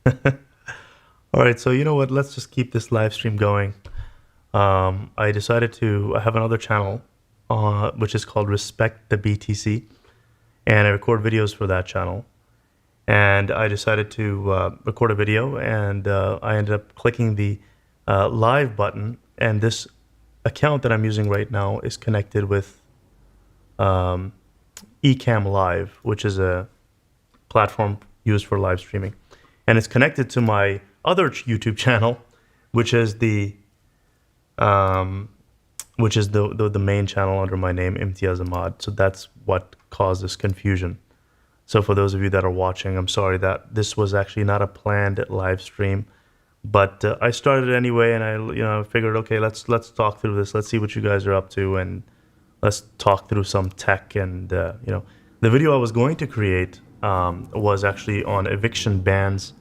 All right, so you know what? Let's just keep this live stream going. I have another channel, which is called Respect the BTC, and I record videos for that channel. And I decided to record a video, and I ended up clicking the live button. And this account that I'm using right now is connected with um, Ecamm Live, which is a platform used for live streaming, and it's connected to my other YouTube channel, which is the um, the main channel under my name, Imtiaz Ahmad. So that's what caused this confusion. So for those of you that are watching, I'm sorry that this was actually not a planned live stream, but I started it anyway, and I figured, okay, let's talk through this. Let's see what you guys are up to, and let's talk through some tech. And the video I was going to create was actually on eviction bans,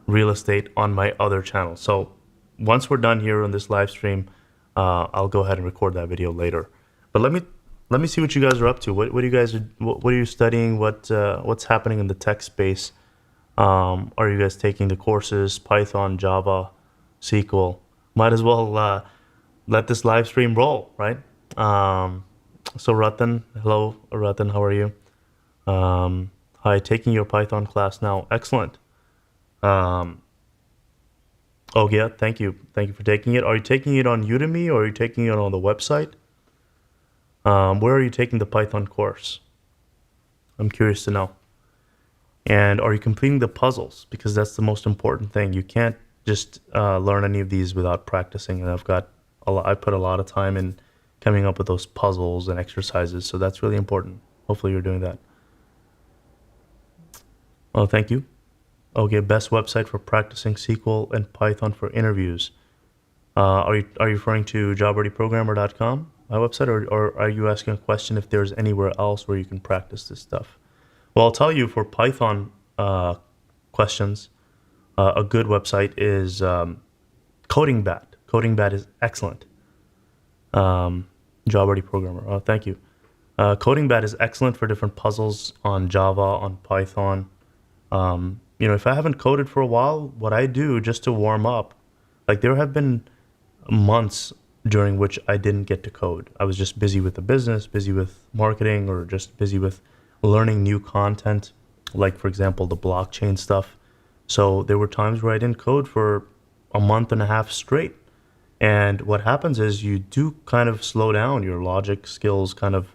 real estate on my other channel. So once we're done here on this live stream, I'll go ahead and record that video later. But let me see what you guys are up to. What do you guys what are you studying? What's happening in the tech space? Are you guys taking the courses Python, Java, SQL? Might as well let this live stream roll, right? So Ratan, hello Ratan, how are you? Hi, taking your Python class now. Excellent. Um, oh yeah, thank you for taking it. Are you taking it on Udemy or are you taking it on the website? Where are you taking the Python course? I'm curious to know. And are you completing the puzzles? Because that's the most important thing. You can't just learn any of these without practicing. And I put a lot of time in coming up with those puzzles and exercises. So that's really important. Hopefully you're doing that. Oh, thank you. Okay, best website for practicing SQL and Python for interviews. Are you referring to JobReadyProgrammer.com, my website, or are you asking a question if there's anywhere else where you can practice this stuff? Well, I'll tell you for Python questions, a good website is CodingBat. CodingBat is excellent. Um, JobReadyProgrammer. Oh, thank you. CodingBat is excellent for different puzzles on Java, on Python. If I haven't coded for a while, what I do just to warm up, like there have been months during which I didn't get to code. I was just busy with the business, busy with marketing, or just busy with learning new content, like for example, the blockchain stuff. So there were times where I didn't code for a month and a half straight. And what happens is you do kind of slow down. Your logic skills kind of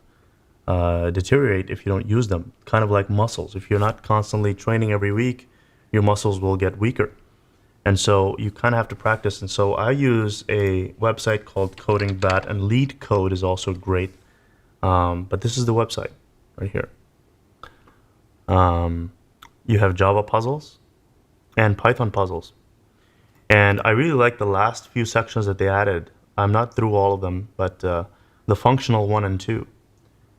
deteriorate if you don't use them, kind of like muscles. If you're not constantly training every week, your muscles will get weaker. And so you kind of have to practice. And so I use a website called CodingBat, and Lead Code is also great. But this is the website right here. You have Java puzzles and Python puzzles. And I really like the last few sections that they added. I'm not through all of them, but the functional one and two,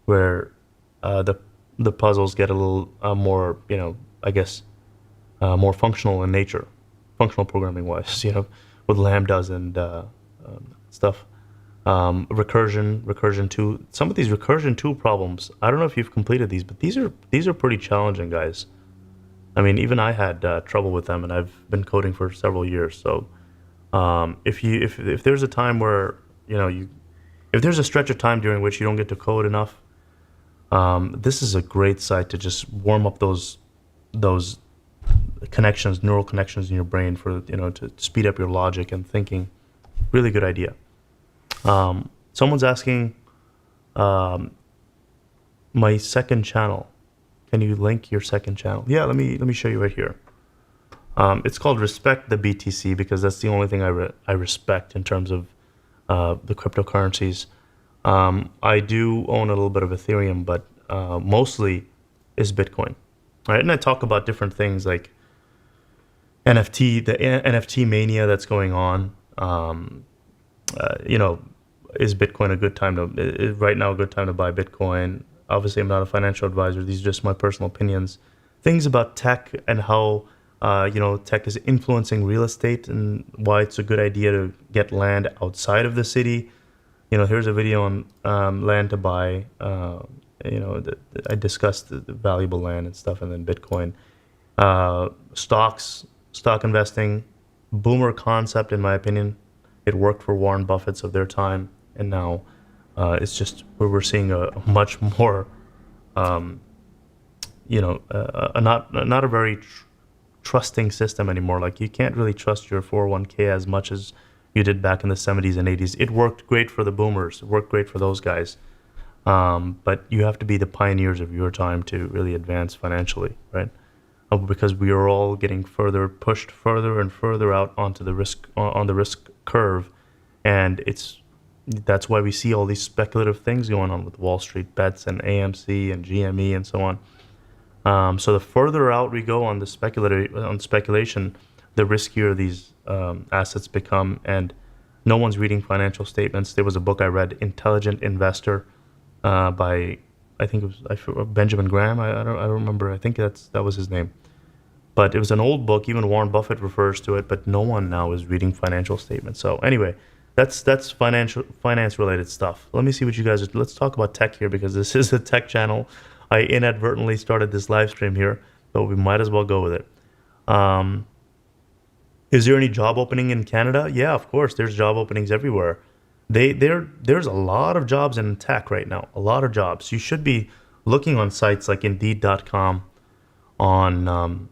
where the puzzles get a little more, I guess, more functional in nature, functional programming wise, with lambdas and stuff. Recursion two. Some of these recursion two problems. I don't know if you've completed these, but these are pretty challenging, guys. I mean, even I had trouble with them, and I've been coding for several years. So, if there's a time where if there's a stretch of time during which you don't get to code enough, this is a great site to just warm up those connections, neural connections in your brain for to speed up your logic and thinking. Really good idea. Someone's asking my second channel. Can you link your second channel? Yeah, let me show you right here. It's called Respect the BTC because that's the only thing I respect in terms of the cryptocurrencies. I do own a little bit of Ethereum, but mostly is Bitcoin. Right, and I talk about different things like NFT, the NFT mania that's going on. Uh, you know, is Bitcoin a good time to is right now a good time to buy Bitcoin? Obviously, I'm not a financial advisor. These are just my personal opinions. Things about tech and how tech is influencing real estate and why it's a good idea to get land outside of the city. Here's a video on land to buy. I discussed the valuable land and stuff, and then Bitcoin, stocks. stock investing, boomer concept in my opinion. It worked for Warren Buffett's of their time, and now it's just where we're seeing a much more, um, not a very trusting system anymore. Like you can't really trust your 401k as much as you did back in the 70s and 80s. It worked great for the boomers. It worked great for those guys. But you have to be the pioneers of your time to really advance financially, right? Because we are all getting pushed further and further out onto the risk on the risk curve, and that's why we see all these speculative things going on with Wall Street bets and AMC and GME and so on. So the further out we go on the speculation, the riskier these assets become, and no one's reading financial statements. There was a book I read, Intelligent Investor, by I think it was Benjamin Graham. I don't remember. I think that was his name. But it was an old book. Even Warren Buffett refers to it, but no one now is reading financial statements. So anyway, that's finance related stuff. Let me see what you guys are. Let's talk about tech here because this is a tech channel. I inadvertently started this live stream here, but we might as well go with it. Is there any job opening in Canada? Yeah, of course. There's job openings everywhere. There's a lot of jobs in tech right now. A lot of jobs. You should be looking on sites like Indeed.com, on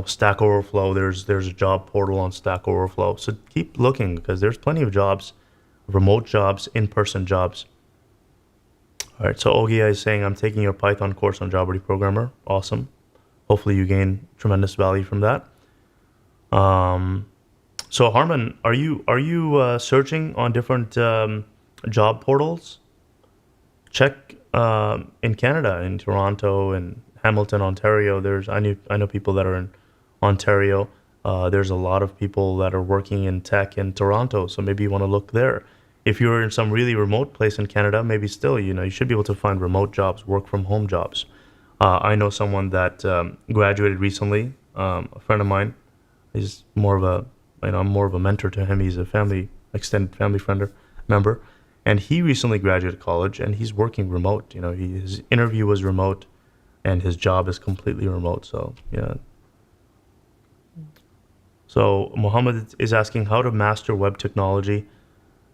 Stack Overflow. There's a job portal on Stack Overflow. So keep looking because there's plenty of jobs, remote jobs, in-person jobs. All right. So Ogia is saying I'm taking your Python course on JobReadyProgrammer. Awesome. Hopefully you gain tremendous value from that. So Harman, are you searching on different job portals? Check in Canada, in Toronto and Hamilton, Ontario. I know people that are in Ontario. There's a lot of people that are working in tech in Toronto, so maybe you want to look there. If you're in some really remote place in Canada, maybe still, you should be able to find remote jobs, work from home jobs. I know someone that graduated recently, a friend of mine. He's more of a, I'm more of a mentor to him. He's a extended family friend member, and he recently graduated college, and he's working remote. His interview was remote, and his job is completely remote. So yeah. So Mohammed is asking how to master web technology.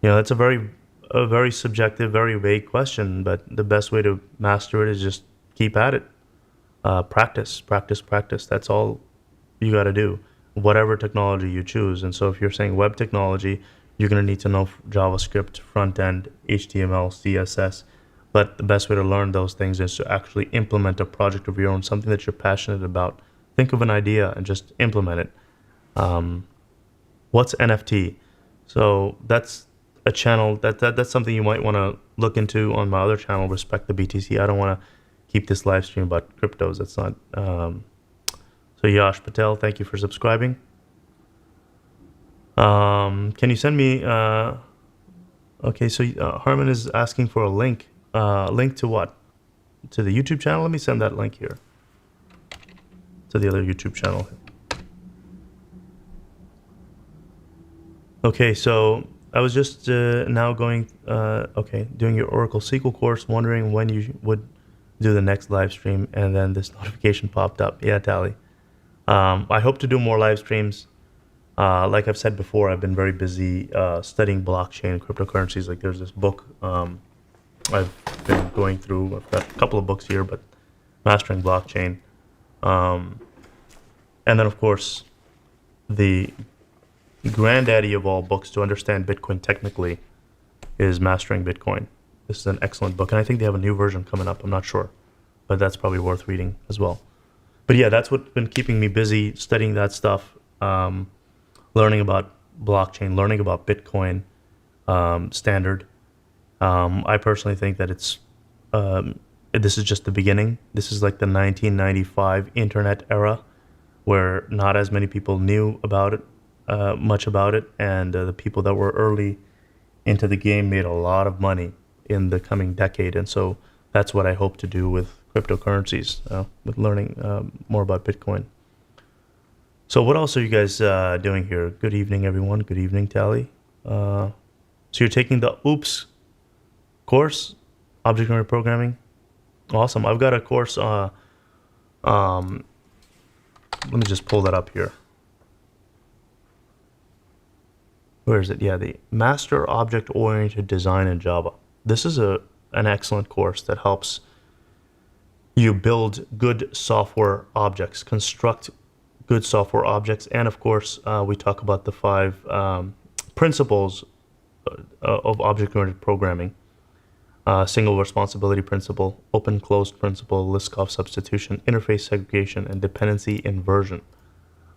That's a very subjective, very vague question, but the best way to master it is just keep at it. Practice. That's all you got to do, whatever technology you choose. And so if you're saying web technology, you're going to need to know JavaScript, front end, HTML, CSS. But the best way to learn those things is to actually implement a project of your own, something that you're passionate about. Think of an idea and just implement it. What's NFT? So that's a channel that's something you might want to look into on my other channel, Respect the BTC. I don't want to keep this live stream about cryptos. That's not. So Yash Patel, thank you for subscribing. Can you send me? Okay, so Harman is asking for a link. Link to what? To the YouTube channel? Let me send that link here. To the other YouTube channel. Okay, so I was just now doing your Oracle SQL course, wondering when you would do the next live stream, and then this notification popped up. Yeah, Tally. I hope to do more live streams. Like I've said before, I've been very busy studying blockchain and cryptocurrencies. Like there's this book I've been going through. I've got a couple of books here, but Mastering Blockchain. And then, of course, the granddaddy of all books to understand Bitcoin technically is Mastering Bitcoin. This is an excellent book, and I think they have a new version coming up. I'm not sure, but that's probably worth reading as well. But yeah, that's what's been keeping me busy, studying that stuff, learning about blockchain, learning about Bitcoin standard. I personally think that this is just the beginning. This is like the 1995 internet era, where not as many people knew about it, much about it, and the people that were early into the game made a lot of money in the coming decade. And so that's what I hope to do with cryptocurrencies, with learning more about Bitcoin. So what else are you guys doing here? Good evening, everyone. Good evening, Tally. So you're taking the OOPS course, Object-Oriented Programming. Awesome. I've got a course let me just pull that up here. Where is it? Yeah, the Master Object-Oriented Design in Java. This is an excellent course that helps you build good software objects, construct good software objects, and of course, we talk about the 5 principles of object-oriented programming. Single responsibility principle, open-closed principle, Liskov substitution, interface segregation, and dependency inversion.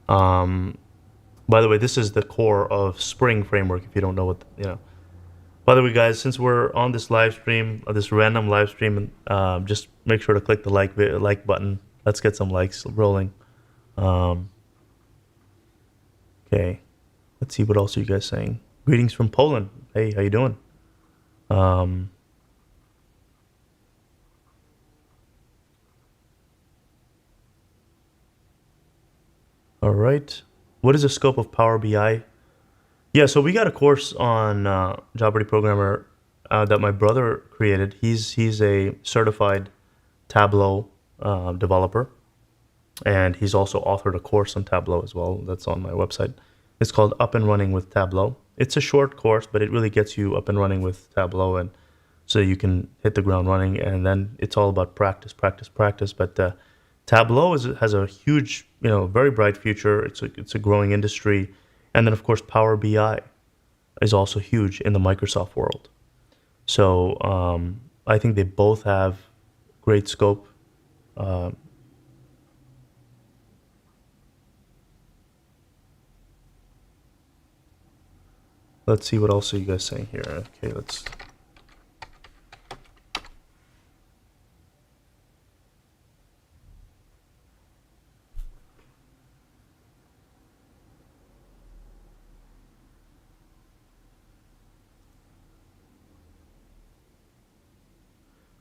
By the way, this is the core of Spring Framework, if you don't know what, By the way, guys, since we're on this live stream, this random live stream, just make sure to click the like button. Let's get some likes rolling. Okay, let's see, what else are you guys saying? Greetings from Poland. Hey, how you doing? All right. What is the scope of Power BI? Yeah, so we got a course on JobReadyProgrammer that my brother created. He's a certified Tableau developer, and he's also authored a course on Tableau as well. That's on my website. It's called Up and Running with Tableau. It's a short course, but it really gets you up and running with Tableau, and so you can hit the ground running. And then it's all about practice, practice, practice. But Tableau has a huge, very bright future. It's a growing industry. And then, of course, Power BI is also huge in the Microsoft world. So I think they both have great scope. Let's see, what else are you guys saying here? Okay, let's...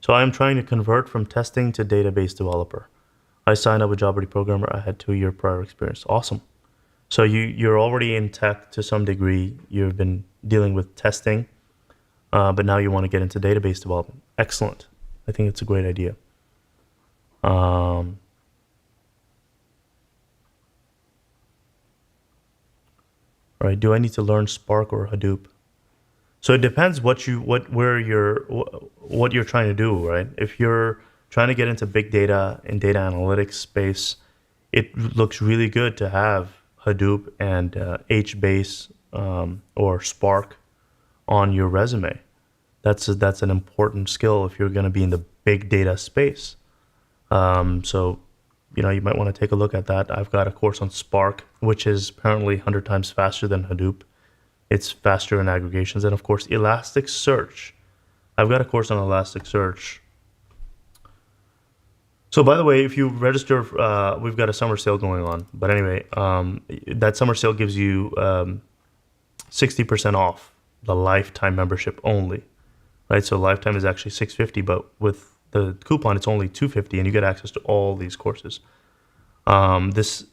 So I'm trying to convert from testing to database developer. I signed up with JobReadyProgrammer. I had 2-year prior experience. Awesome. So you're already in tech to some degree. You've been dealing with testing, but now you want to get into database development. Excellent. I think it's a great idea. All right. Do I need to learn Spark or Hadoop? So it depends what you're trying to do, right? If you're trying to get into big data and data analytics space, it looks really good to have Hadoop and HBase or Spark on your resume. That's an important skill if you're going to be in the big data space. So you might want to take a look at that. I've got a course on Spark, which is apparently 100 times faster than Hadoop. It's faster in aggregations. And of course, Elasticsearch. I've got a course on Elasticsearch. So by the way, if you register, we've got a summer sale going on. But anyway, that summer sale gives you 60% off the lifetime membership only, right? So lifetime is actually $650, but with the coupon, it's only $250, and you get access to all these courses. This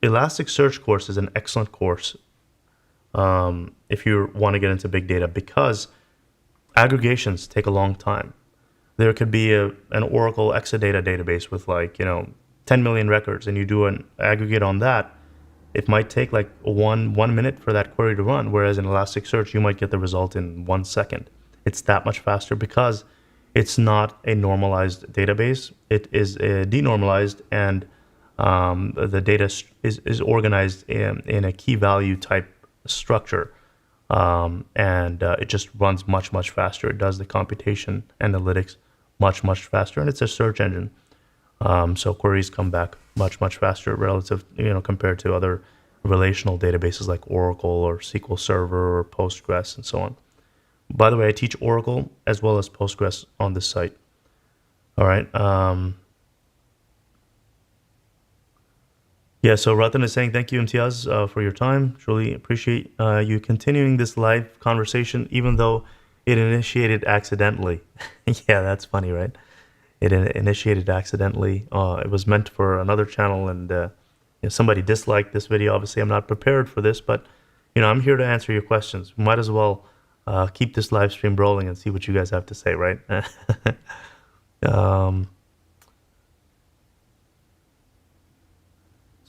Elasticsearch course is an excellent course if you want to get into big data, because aggregations take a long time. There could be an Oracle Exadata database with 10 million records, and you do an aggregate on that. It might take like one minute for that query to run, whereas in Elasticsearch, you might get the result in 1 second. It's that much faster because it's not a normalized database. It is denormalized, and the data is organized in a key value type structure, and it just runs much, much faster. It does the computation analytics much, much faster, and it's a search engine. So queries come back much, much faster relative, compared to other relational databases like Oracle or SQL Server or Postgres and so on. By the way, I teach Oracle as well as Postgres on this site. All right. Yeah, so Ratan is saying, thank you, Imtiaz, for your time. Truly appreciate you continuing this live conversation, even though it initiated accidentally. Yeah, that's funny, right? It initiated accidentally. It was meant for another channel, and somebody disliked this video. Obviously, I'm not prepared for this, but I'm here to answer your questions. Might as well keep this live stream rolling and see what you guys have to say, right?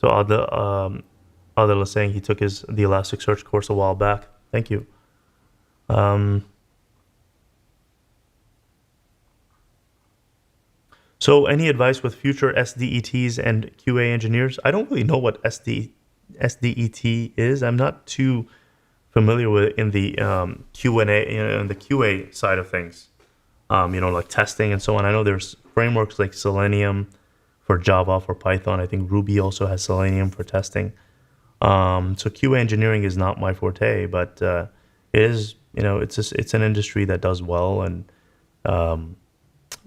So Adil is saying he took the Elasticsearch course a while back. Thank you. So any advice with future SDETs and QA engineers? I don't really know what SDET is. I'm not too familiar with in the Q&A, in the QA side of things. Like testing and so on. I know there's frameworks like Selenium for Java, for Python. I think Ruby also has Selenium for testing. So QA engineering is not my forte, but it is, it's an industry that does well, and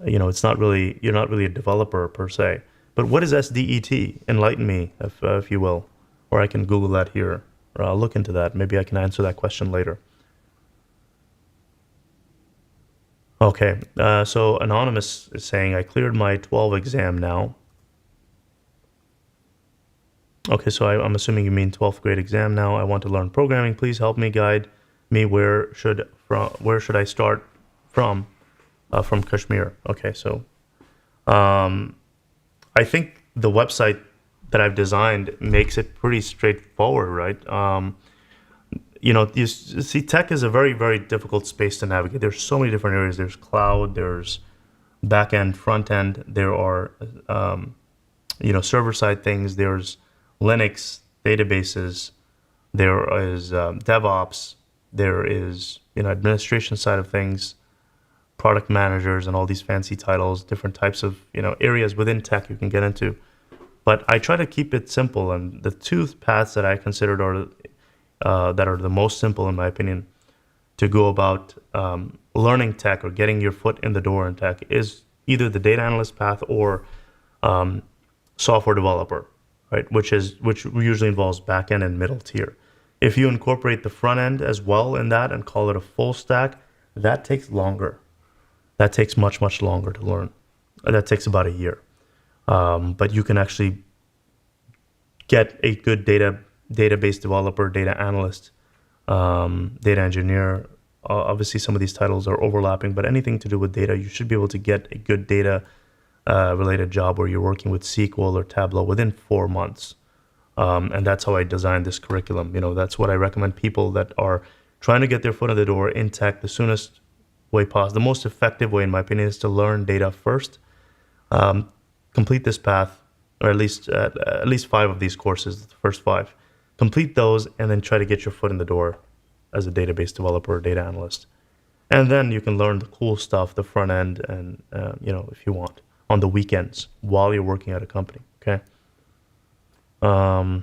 it's not really, you're not really a developer per se. But what is SDET? Enlighten me, if you will, or I can Google that here, or I'll look into that. Maybe I can answer that question later. Okay, so Anonymous is saying, I cleared my 12 exam now. Okay, so I'm assuming you mean 12th grade exam now. I want to learn programming. Please help me, guide me. Where should I start from? From Kashmir. Okay, so I think the website that I've designed makes it pretty straightforward, right? You see, tech is a very, very difficult space to navigate. There's so many different areas. There's cloud, there's back end, front end. There are, server side things. There's Linux databases. There is DevOps. There is, administration side of things, product managers, and all these fancy titles, different types of, areas within tech you can get into. But I try to keep it simple, and the two paths that I considered are that are the most simple, in my opinion, to go about learning tech or getting your foot in the door in tech is either the data analyst path or software developer, right? Which usually involves back end and middle tier. If you incorporate the front end as well in that and call it a full stack, that takes longer. That takes much, much longer to learn. That takes about a year. But you can actually get a good database developer, data analyst, data engineer. Obviously, some of these titles are overlapping, but anything to do with data, you should be able to get a good data related job where you're working with SQL or Tableau within 4 months. And that's how I designed this curriculum. That's what I recommend people that are trying to get their foot in the door in tech the soonest way possible. The most effective way, in my opinion, is to learn data first. Complete this path, or at least 5 of these courses, the first 5. Complete those, and then try to get your foot in the door as a database developer or data analyst. And then you can learn the cool stuff, the front end, and if you want, on the weekends while you're working at a company. Okay. All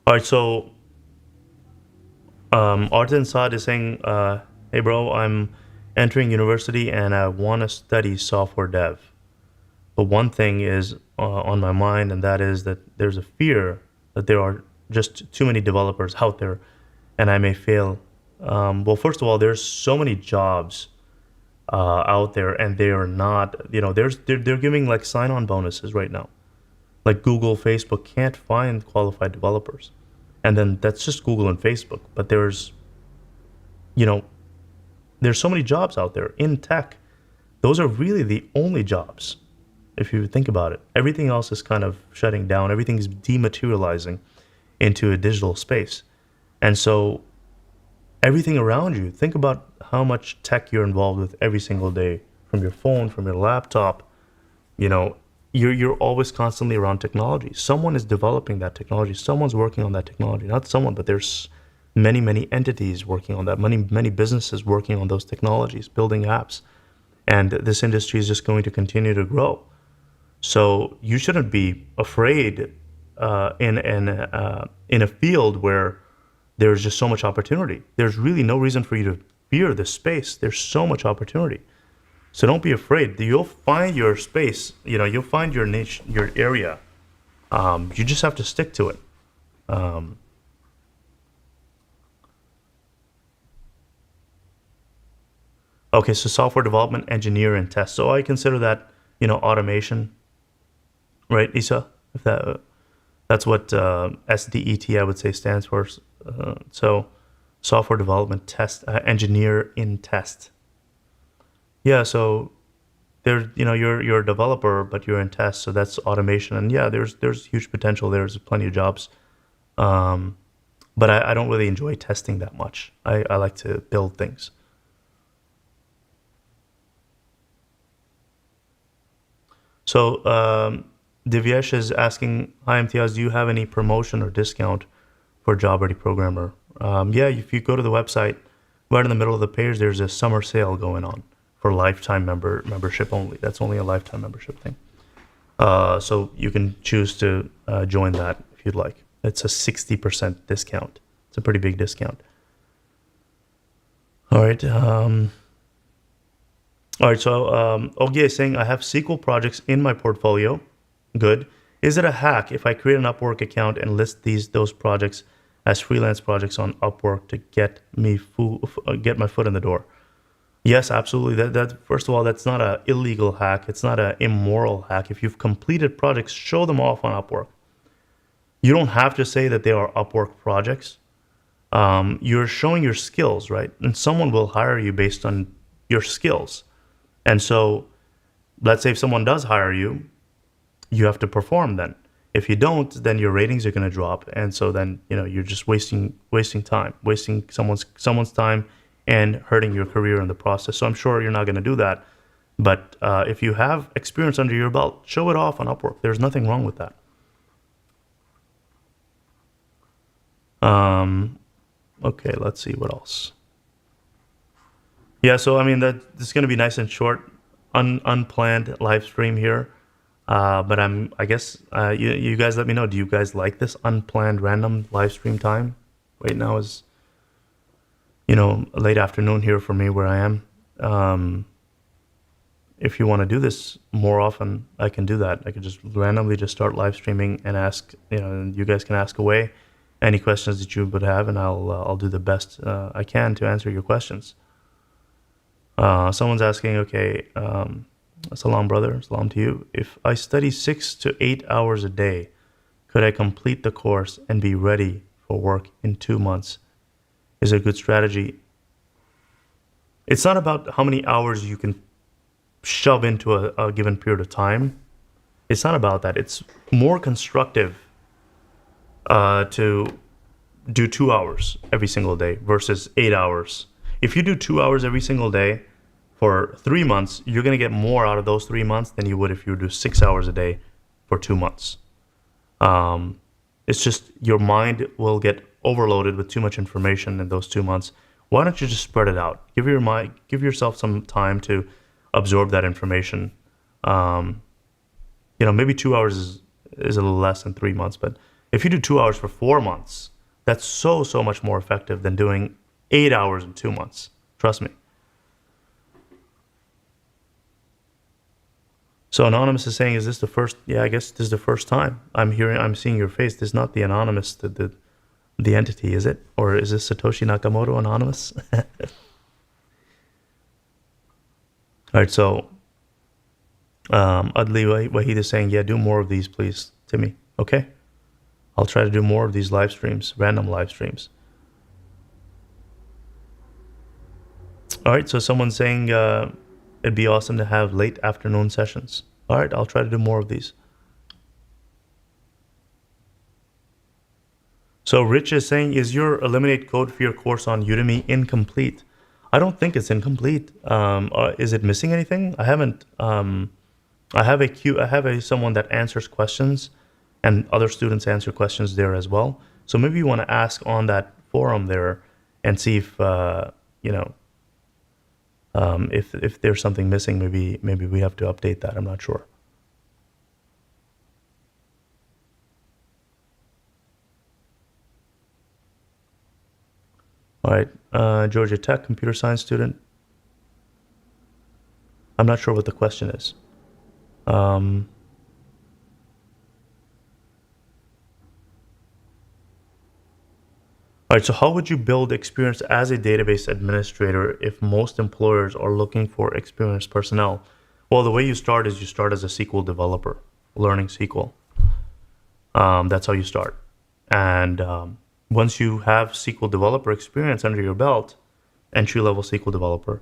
right. So Artin Saad is saying, "Hey, bro, I'm entering university and I want to study software dev. But one thing is on my mind, and that is that there's a fear that there are just too many developers out there, and I may fail." Well, first of all, there's so many jobs out there, and they are not. They're giving like sign-on bonuses right now. Like Google, Facebook can't find qualified developers, and then that's just Google and Facebook. But there's so many jobs out there in tech. Those are really the only jobs, if you think about it. Everything else is kind of shutting down. Everything's dematerializing into a digital space. And so everything around you, think about how much tech you're involved with every single day, from your phone, from your laptop. You're always constantly around technology. Someone is developing that technology. Someone's working on that technology. Not someone, but there's many, many entities working on that. Many businesses working on those technologies, building apps. And this industry is just going to continue to grow. So you shouldn't be afraid in a field where there's just so much opportunity. There's really no reason for you to fear this space. There's so much opportunity. So don't be afraid. You'll find your space. You'll find your niche, your area. You just have to stick to it. Okay, so software development, engineer, and test. So I consider that, automation, right, Isa? If that's what SDET, I would say, stands for. So software development, test, engineer in test. Yeah, so you're a developer, but you're in test, so that's automation. And yeah, there's huge potential there. There's plenty of jobs. Um, but I don't really enjoy testing that much. I like to build things. So Divyesh is asking, hi Imtiaz, do you have any promotion or discount for JobReadyProgrammer? Yeah, if you go to the website, right in the middle of the page, there's a summer sale going on for lifetime membership only. That's only a lifetime membership thing. So you can choose to join that if you'd like. It's a 60% discount. It's a pretty big discount. All right. All right. So Ogie is saying, I have SQL projects in my portfolio. Good. Is it a hack if I create an Upwork account and list those projects as freelance projects on Upwork to get my foot in the door? Yes, absolutely. That first of all, that's not an illegal hack. It's not an immoral hack. If you've completed projects, show them off on Upwork. You don't have to say that they are Upwork projects. You're showing your skills, right? And someone will hire you based on your skills. And so, let's say if someone does hire you, you have to perform then. If you don't, then your ratings are going to drop, and so then you're just wasting time, wasting someone's time, and hurting your career in the process. So I'm sure you're not going to do that. But if you have experience under your belt, show it off on Upwork. There's nothing wrong with that. Okay, let's see what else. Yeah, so I mean this is going to be nice and short, unplanned live stream here. But I guess you guys let me know. Do you guys like this unplanned random live stream time? Right now is late afternoon here for me where I am. If you want to do this more often, I can do that. I could just randomly just start live streaming and ask. You guys can ask away any questions that you would have, and I'll do the best I can to answer your questions. Someone's asking, okay, salam brother, salam to you. If I study 6 to 8 hours a day, could I complete the course and be ready for work in 2 months? Is it a good strategy? It's not about how many hours you can shove into a given period of time. It's not about that. It's more constructive to do 2 hours every single day versus 8 hours. If you do 2 hours every single day for 3 months, you're going to get more out of those 3 months than you would if you do 6 hours a day for 2 months. It's just your mind will get overloaded with too much information in those 2 months. Why don't you just spread it out? Give yourself some time to absorb that information. Maybe 2 hours is a little less than 3 months, but if you do 2 hours for 4 months, that's so much more effective than doing 8 hours in 2 months. Trust me. So Anonymous is saying, is this the first? Yeah, I guess this is the first time I'm seeing your face. This is not the Anonymous, the entity, is it? Or is this Satoshi Nakamoto Anonymous? All right, so Adli Wahid is saying, yeah, do more of these, please, Timmy. Okay, I'll try to do more of these live streams, random live streams. All right, so someone's saying it'd be awesome to have late afternoon sessions. All right, I'll try to do more of these. So Rich is saying, is your Eliminate Code for your course on Udemy incomplete? I don't think it's incomplete. Is it missing anything? I haven't. I have someone that answers questions, and other students answer questions there as well. So maybe you want to ask on that forum there and see if if there's something missing. Maybe we have to update that. I'm not sure. All right, Georgia Tech computer science student. I'm not sure what the question is. All right, so how would you build experience as a database administrator if most employers are looking for experienced personnel? Well, the way you start is you start as a SQL developer, learning SQL. That's how you start. And once you have SQL developer experience under your belt, entry-level SQL developer,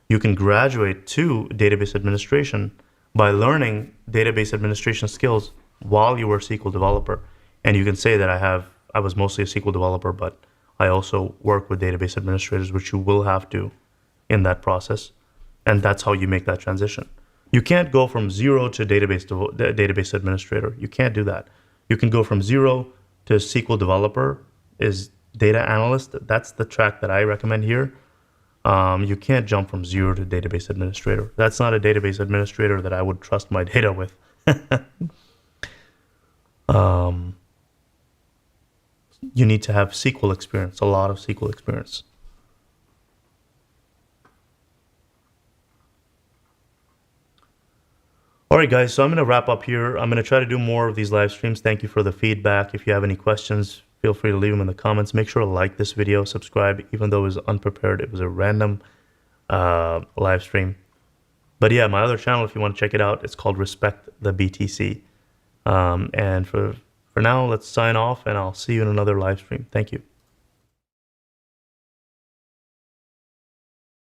You can graduate to database administration by learning database administration skills while you were a SQL developer. And you can say that I was mostly a SQL developer, but I also work with database administrators, which you will have to in that process. And that's how you make that transition. You can't go from zero to database administrator. You can't do that. You can go from zero to SQL developer is data analyst. That's the track that I recommend here. You can't jump from zero to database administrator. That's not a database administrator that I would trust my data with. You need to have SQL experience, a lot of SQL experience. All right, guys, so I'm going to wrap up here. I'm going to try to do more of these live streams. Thank you for the feedback. If you have any questions, feel free to leave them in the comments. Make sure to like this video, subscribe, even though it was unprepared. It was a random live stream. But yeah, my other channel, if you want to check it out, it's called Respect the BTC. And for now, let's sign off, and I'll see you in another live stream. Thank you.